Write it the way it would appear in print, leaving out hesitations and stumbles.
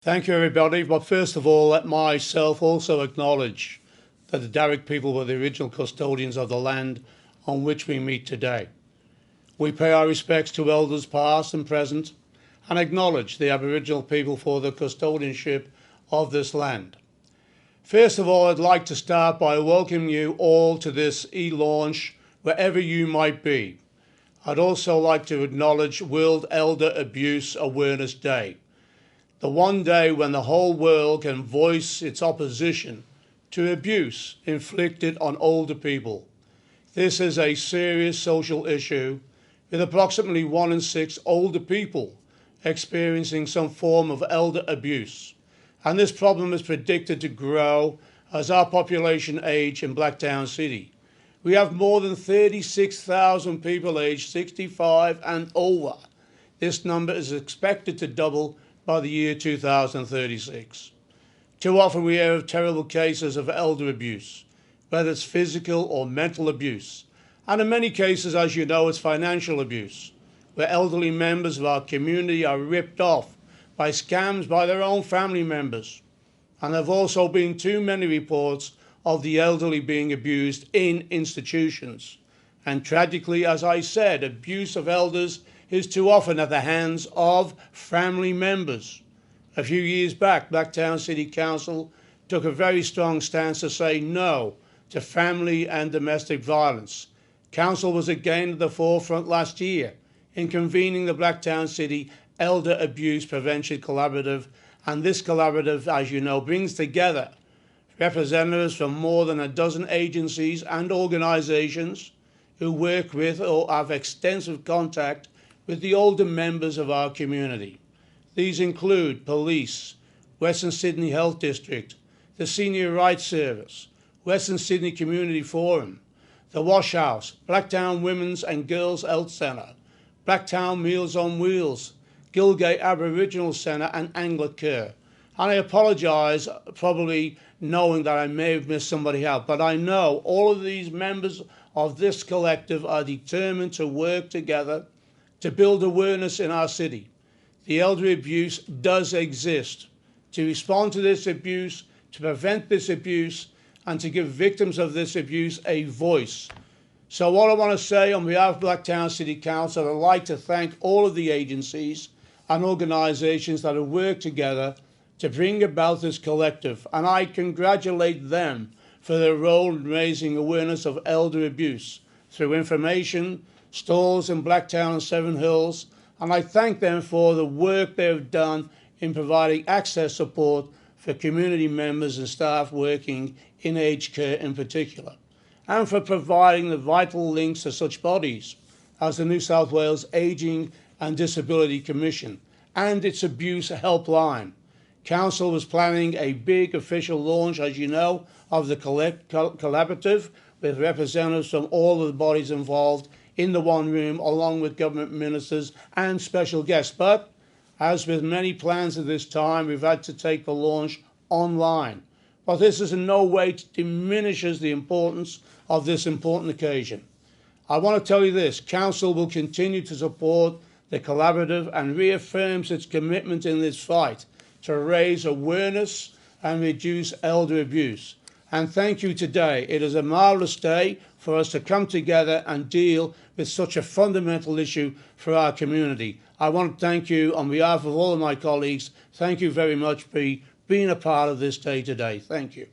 Thank you, everybody. But first of all, let myself also acknowledge that the Darug people were the original custodians of the land on which we meet today. We pay our respects to elders past and present and acknowledge the Aboriginal people for the custodianship of this land. First of all, I'd like to start by welcoming you all to this e-launch, wherever you might be. I'd also like to acknowledge World Elder Abuse Awareness Day, the one day when the whole world can voice its opposition to abuse inflicted on older people. This is a serious social issue, with approximately 1 in 6 older people experiencing some form of elder abuse. And this problem is predicted to grow as our population age in Blacktown City. We have more than 36,000 people aged 65 and over. This number is expected to double by the year 2036. Too often we hear of terrible cases of elder abuse, whether it's physical or mental abuse. And in many cases, as you know, it's financial abuse, where elderly members of our community are ripped off by scams by their own family members. And there have also been too many reports of the elderly being abused in institutions. And tragically, as I said, abuse of elders is too often at the hands of family members. A few years back, Blacktown City Council took a very strong stance to say no to family and domestic violence. Council was again at the forefront last year in convening the Blacktown City Elder Abuse Prevention Collaborative, and this collaborative, as you know, brings together representatives from more than a dozen agencies and organisations who work with or have extensive contact with the older members of our community. These include police, Western Sydney Health District, the Senior Rights Service, Western Sydney Community Forum, the Wash House, Blacktown Women's and Girls Health Centre, Blacktown Meals on Wheels, Gilgate Aboriginal Centre and Anglicare. And I apologise, probably knowing that I may have missed somebody out, but I know all of these members of this collective are determined to work together to build awareness in our city. The elder abuse does exist. To respond to this abuse, to prevent this abuse, and to give victims of this abuse a voice. So what I want to say on behalf of Blacktown City Council, I'd like to thank all of the agencies and organisations that have worked together to bring about this collective, and I congratulate them for their role in raising awareness of elder abuse through information, stalls in Blacktown and Seven Hills, and I thank them for the work they have done in providing access support for community members and staff working in aged care in particular, and for providing the vital links to such bodies as the New South Wales Ageing and Disability Commission and its abuse helpline. Council was planning a big official launch, as you know, of the collaborative with representatives from all of the bodies involved in the one room, along with government ministers and special guests. But as with many plans at this time, we've had to take the launch online. But this is in no way diminishes the importance of this important occasion. I want to tell you this: Council will continue to support the collaborative and reaffirms its commitment in this fight to raise awareness and reduce elder abuse. And thank you today. It is a marvellous day for us to come together and deal with such a fundamental issue for our community. I want to thank you on behalf of all of my colleagues. Thank you very much for being a part of this day today. Thank you.